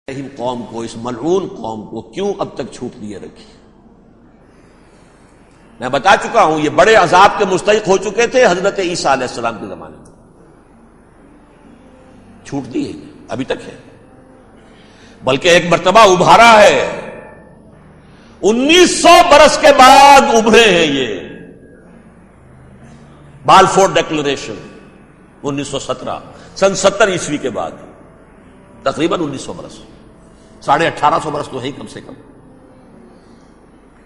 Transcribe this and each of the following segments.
قوم کو، اس ملعون قوم کو کیوں اب تک چھوٹ دیے رکھی؟ میں بتا چکا ہوں یہ بڑے عذاب کے مستحق ہو چکے تھے حضرت عیسیٰ علیہ السلام کے زمانے میں، چھوٹ دی ہے ابھی تک ہے، بلکہ ایک مرتبہ ابھارا ہے، 1900 برس کے بعد ابھرے ہیں یہ بالفور ڈیکلریشن 1917 سن 70 عیسوی کے بعد، تقریباً 1900 برس، 1850 برس تو ہے ہی کم سے کم۔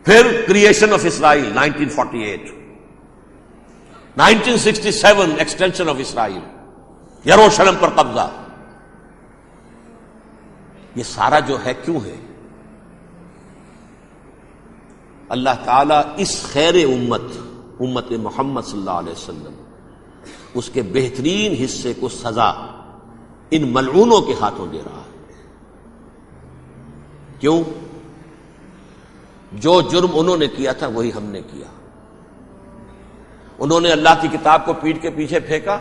پھر creation of Israel 1948، 1967 extension of Israel, یروشلم پر قبضہ، یہ سارا جو ہے کیوں ہے؟ اللہ تعالیٰ اس خیر امت محمد صلی اللہ علیہ وسلم اس کے بہترین حصے کو سزا ان ملعونوں کے ہاتھوں دے رہا ہے۔ کیوں؟ جو جرم انہوں نے کیا تھا وہی ہم نے کیا۔ انہوں نے اللہ کی کتاب کو پیٹھ کے پیچھے پھینکا،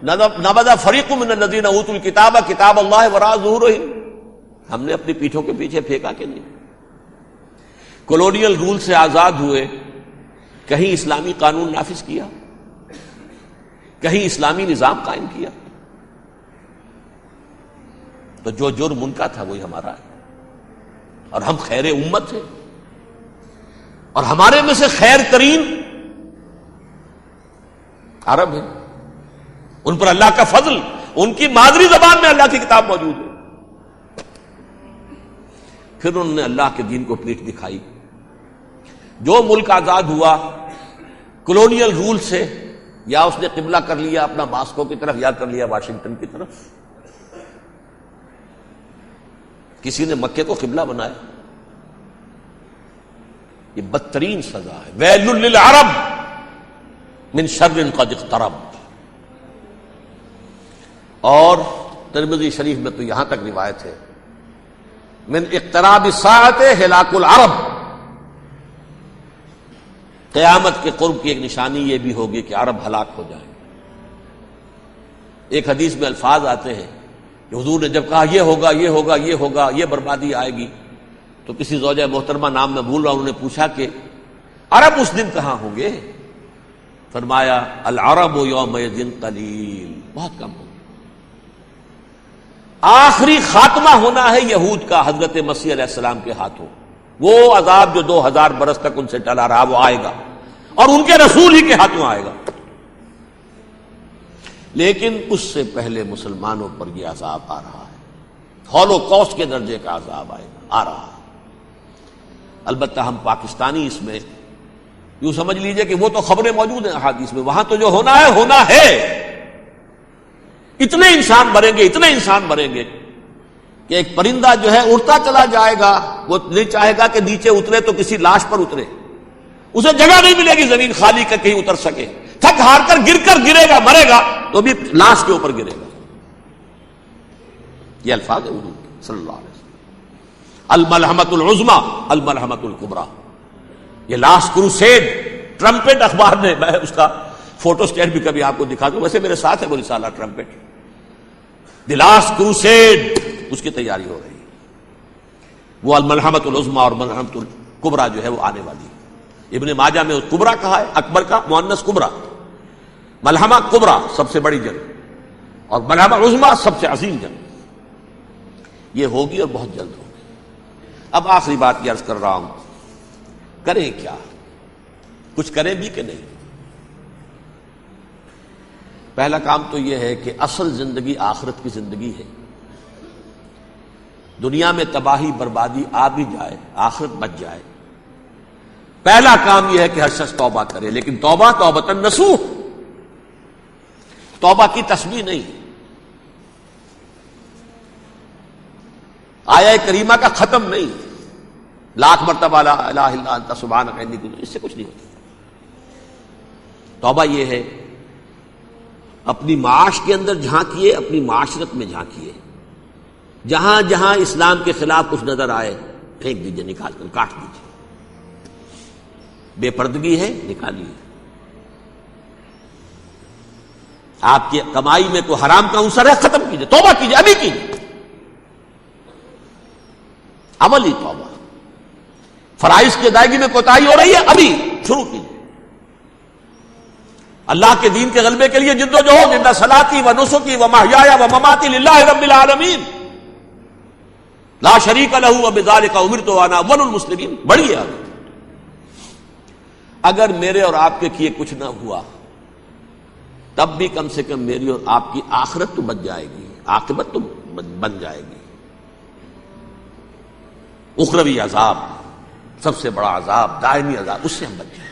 نبذ فریق من الذین اوتوا الکتاب کتاب اللہ وراء ظہورہم، ہم نے اپنی پیٹھوں کے پیچھے پھینکا کہ نہیں؟ کولونیل رول سے آزاد ہوئے، کہیں اسلامی قانون نافذ کیا، کہیں اسلامی نظام قائم کیا؟ تو جو جرم ان کا تھا وہی ہمارا ہے، اور ہم خیر امت ہیں، اور ہمارے میں سے خیر ترین عرب ہیں، ان پر اللہ کا فضل، ان کی مادری زبان میں اللہ کی کتاب موجود ہے۔ پھر انہوں نے اللہ کے دین کو پیٹھ دکھائی۔ جو ملک آزاد ہوا کولونیل رول سے، یا اس نے قبلہ کر لیا اپنا ماسکو کی طرف، یا کر لیا واشنگٹن کی طرف، کسی نے مکے کو قبلہ بنایا، یہ بدترین سزا ہے۔ ویل للعرب من شر قد اقترب۔ اور ترمذی شریف میں تو یہاں تک روایت ہے، من اقتراب الساعۃ ہلاک العرب، قیامت کے قرب کی ایک نشانی یہ بھی ہوگی کہ عرب ہلاک ہو جائیں۔ ایک حدیث میں الفاظ آتے ہیں کہ حضور نے جب کہا یہ ہوگا یہ ہوگا یہ ہوگا، یہ بربادی آئے گی، تو کسی زوجہ محترمہ نام میں بھول رہا ہوں، انہوں نے پوچھا کہ عرب اس دن کہاں ہوں گے؟ فرمایا العرب یومئذ قلیل، بہت کم ہوں۔ آخری خاتمہ ہونا ہے یہود کا حضرت مسیح علیہ السلام کے ہاتھوں، وہ عذاب جو 2000 برس تک ان سے ٹلا رہا وہ آئے گا، اور ان کے رسول ہی کے ہاتھوں آئے گا۔ لیکن اس سے پہلے مسلمانوں پر یہ عذاب آ رہا ہے، ہولوکاسٹ کے درجے کا عذاب آ رہا ہے۔ البتہ ہم پاکستانی اس میں یوں سمجھ لیجئے کہ وہ تو خبریں موجود ہیں احادیث میں، وہاں تو جو ہونا ہے، اتنے انسان مریں گے، اتنے انسان مریں گے کہ ایک پرندہ جو ہے اڑتا چلا جائے گا، وہ نہیں چاہے گا کہ نیچے اترے تو کسی لاش پر اترے، اسے جگہ نہیں ملے گی زمین خالی کر کہیں اتر سکے، تھک ہار کر گرے گا، مرے گا تو بھی لاش کے اوپر گرے گا۔ یہ الفاظ ہے حضور صلی اللہ علیہ وسلم، الملحمۃ العظمی الملحمۃ الکبریٰ، یہ لاسٹ کروسیڈ، ٹرمپٹ اخبار نے، میں اس کا فوٹو اسٹیٹ بھی کبھی آپ کو دکھا دوں، ویسے میرے ساتھ ہے وہ رسالہ ٹرمپٹ، دی لاسٹ کروسیڈ، اس کی تیاری ہو رہی ہے۔ وہ الملحمۃ العظمی اور ملحمۃ الکبریٰ جو ہے وہ آنے والی ہے۔ ابن ماجہ میں کبریٰ کہا ہے، اکبر کا مؤنث کبریٰ، ملحمہ کبریٰ سب سے بڑی جنگ، اور ملحمہ عظمی سب سے عظیم جنگ، یہ ہوگی اور بہت جلد ہوگی۔ اب آخری بات یہ عرض کر رہا ہوں، کریں کیا؟ کچھ کریں بھی کہ نہیں؟ پہلا کام تو یہ ہے کہ اصل زندگی آخرت کی زندگی ہے۔ دنیا میں تباہی بربادی آ بھی جائے، آخرت بچ جائے، پہلا کام یہ ہے کہ ہر شخص توبہ کرے، لیکن توبہ توبۃ نصوح، توبہ کی تسبیح نہیں، آیہ کریمہ کا ختم نہیں، لاکھ مرتبہ لا الہ الا انت سبحانک انی کنت، اس سے کچھ نہیں ہوتا۔ توبہ یہ ہے اپنی معاش کے اندر جھانکیے، اپنی معاشرت میں جھانکیے، جہاں جہاں اسلام کے خلاف کچھ نظر آئے پھینک دیجئے، نکال کر کاٹ دیجئے، بے پردگی ہے نکالیے، آپ کی کمائی میں کوئی حرام کا عنصر ہے ختم کیجئے، توبہ کیجئے، ابھی کیجئے۔ عملی توبہ. فرائض کی ادائیگی میں کوتاہی ہو رہی ہے، ابھی شروع کیجیے. اللہ کے دین کے غلبے کے لیے جد و جہد. ان صلاتی و نسکی و محیایا و مماتی للہ رب العالمین لا شریک لہ وبذالک امرت وانا اول المسلمین. بڑھیے آگے. اگر میرے اور آپ کے کیے کچھ نہ ہوا تب بھی کم سے کم میری اور آپ کی آخرت تو بچ جائے گی، عاقبت تو بن جائے گی. اخروی عذاب، سب سے بڑا عذاب، دائمی عذاب، اس سے ہم بچ جائیں.